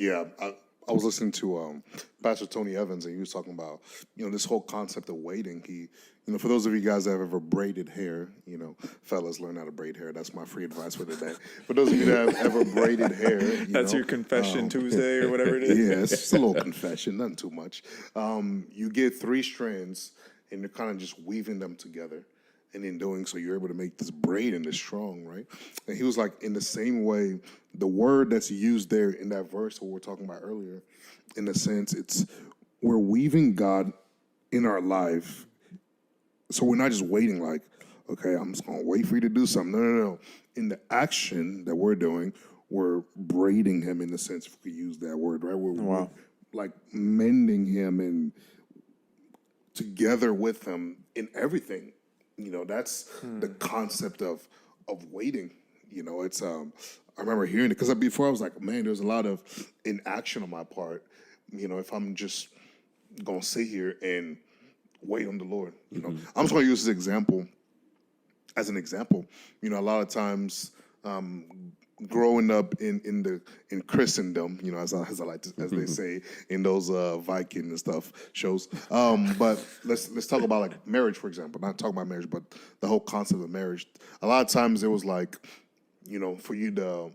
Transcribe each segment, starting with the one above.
Yeah, I was listening to Pastor Tony Evans, and he was talking about this whole concept of waiting. For those of you guys that have ever braided hair, fellas, learn how to braid hair. That's my free advice for today. For those of you that have ever braided hair, That's your confession Tuesday or whatever it is. Yeah, it's just a little confession, nothing too much. You get 3 strands, and you're kind of just weaving them together. And in doing so, you're able to make this braid and it's strong, right? And he was like, in the same way, the word that's used there in that verse that we were talking about earlier, in a sense, we're weaving God in our life. So we're not just waiting like, okay, I'm just going to wait for you to do something. No. In the action that we're doing, we're braiding him in the sense, if we could use that word, right? We're like mending him and together with him in everything. That's the concept of waiting. It's I remember hearing it because before I was like, man, there's a lot of inaction on my part. If I'm just gonna sit here and wait on the Lord, I'm just gonna use this example as an example. A lot of times, growing up in Christendom, as I like to, as they say in those Viking and stuff shows. But let's talk about like marriage, for example. Not talk about marriage, but the whole concept of marriage. A lot of times it was like, for you to,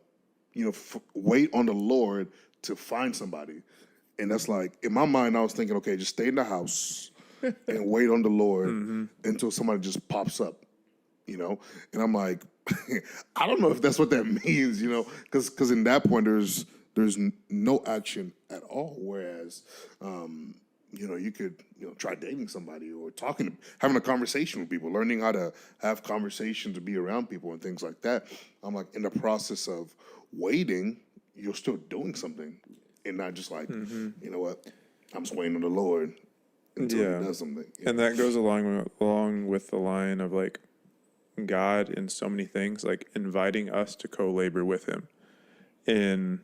wait on the Lord to find somebody, and that's like in my mind I was thinking, okay, just stay in the house and wait on the Lord until somebody just pops up, and I'm like. I don't know if that's what that means, because in that point there's no action at all. Whereas, you could try dating somebody or having a conversation with people, learning how to have conversations to be around people and things like that. I'm like in the process of waiting, you're still doing something, and not just like you know what, I'm just waiting on the Lord until he does something. And that goes along with the line of like. God in so many things, like inviting us to co-labor with him in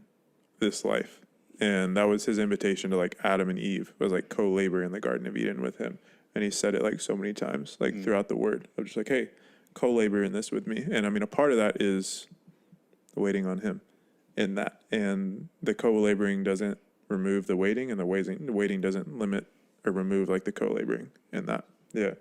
this life. And that was his invitation to like Adam and Eve, was like co-labor in the Garden of Eden with him. And he said it like so many times, like throughout the word. I'm just like, hey, co-labor in this with me. And I mean, a part of that is waiting on him in that. And the co-laboring doesn't remove the waiting, and the waiting doesn't limit or remove like the co-laboring in that. Yeah.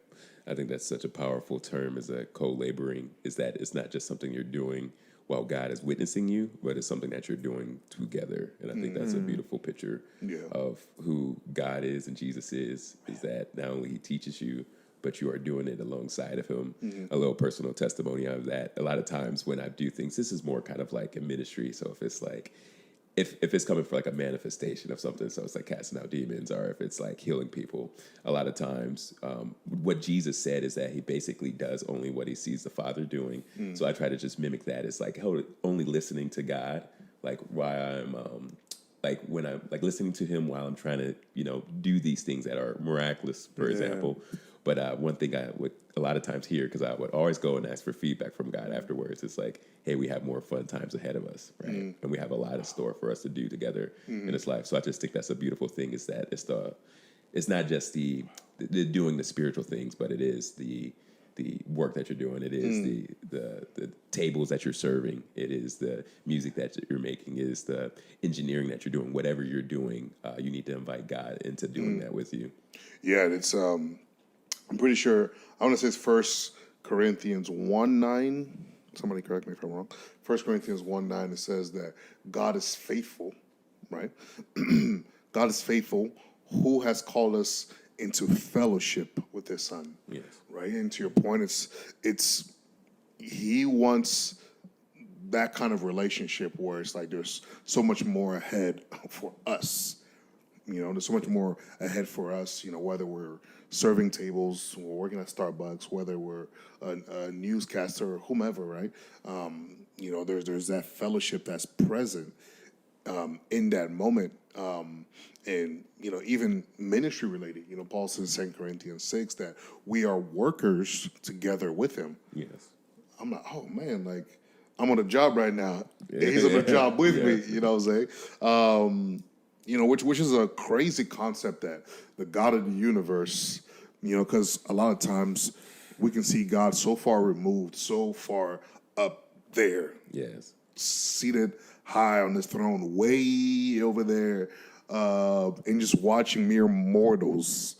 I think that's such a powerful term as a co-laboring, is that it's not just something you're doing while God is witnessing you, but it's something that you're doing together. And I think that's a beautiful picture of who God is and Jesus is that not only he teaches you, but you are doing it alongside of him. A little personal testimony of that. A lot of times when I do things, this is more kind of like a ministry. So if it's like, if it's coming for like a manifestation of something, so it's like casting out demons, or if it's like healing people, a lot of times what Jesus said is that he basically does only what he sees the Father doing. So I try to just mimic that. It's like only listening to God, like while I'm like when I'm like listening to him while I'm trying to do these things that are miraculous, for example. But one thing I would a lot of times hear, because I would always go and ask for feedback from God afterwards, it's like, hey, we have more fun times ahead of us, right? And we have a lot in store for us to do together in this life. So I just think that's a beautiful thing, is that it's not just the doing the spiritual things, but it is the work that you're doing. It is the tables that you're serving. It is the music that you're making. It is the engineering that you're doing. Whatever you're doing, you need to invite God into doing that with you. Yeah, it's I'm pretty sure, I want to say it's 1 Corinthians 1:9. Somebody correct me if I'm wrong. 1 Corinthians 1:9, it says that God is faithful, right? God is faithful, who has called us into fellowship with his Son. Yes. Right? And to your point, it's he wants that kind of relationship where it's like there's so much more ahead for us. There's so much more ahead for us, whether we're serving tables, we're working at Starbucks, whether we're a newscaster or whomever, right? There's that fellowship that's present in that moment. And, even ministry related, Paul says in 2 Corinthians 6 that we are workers together with him. Yes. I'm like, oh man, like I'm on a job right now. And he's on a job with me, you know what I'm saying? Which is a crazy concept, that the God of the universe, because a lot of times we can see God so far removed, so far up there, Yes, seated high on his throne, way over there, and just watching mere mortals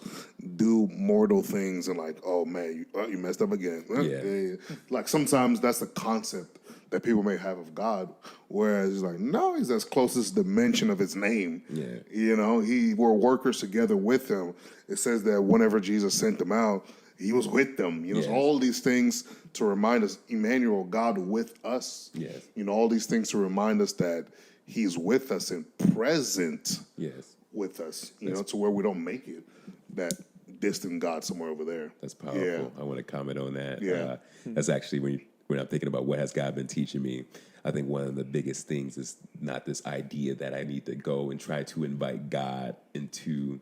do mortal things, and like, oh man, you messed up again. Yeah. Like sometimes that's the concept that people may have of God, whereas he's like, no, he's as closest dimension of his name. Yeah. You know, we're workers together with him. It says that whenever Jesus sent them out, he was with them. You know, so Yes. all these things to remind us, Emmanuel, God with us. Yes. You know, all these things to remind us that he's with us and present Yes. with us, you know, to where we don't make it that distant God somewhere over there. That's powerful. Yeah. I want to comment on that. Yeah. That's actually when I'm thinking about what has God been teaching me, I think one of the biggest things is not this idea that I need to go and try to invite God into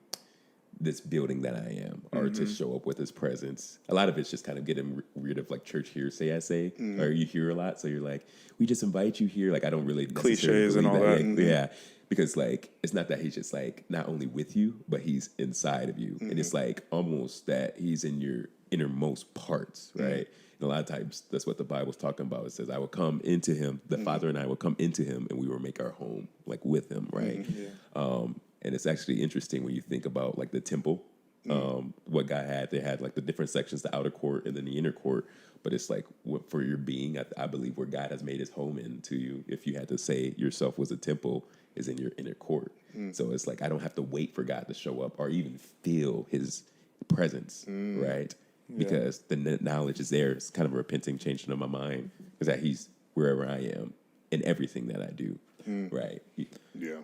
this building that I am, or to show up with his presence. A lot of it's just kind of getting rid of like church hearsay, I say, or you hear a lot. So you're like, we just invite you here. Like, I don't really necessarily Cliches and believe all that. that. Yeah. Because like, it's not that he's just like, not only with you, but he's inside of you. And it's like almost that he's in your innermost parts, right? And a lot of times that's what the Bible's talking about. It says, I will come into him, the Father and I will come into him, and we will make our home like with him, right? And it's actually interesting when you think about like the temple, what God had. They had like the different sections, the outer court and then the inner court. But it's like for your being, I believe where God has made his home into you, if you had to say yourself was a temple, is in your inner court. So it's like I don't have to wait for God to show up or even feel his presence, right? Because the knowledge is there. It's kind of a repenting changing of my mind, is that he's wherever I am in everything that I do, right? Yeah.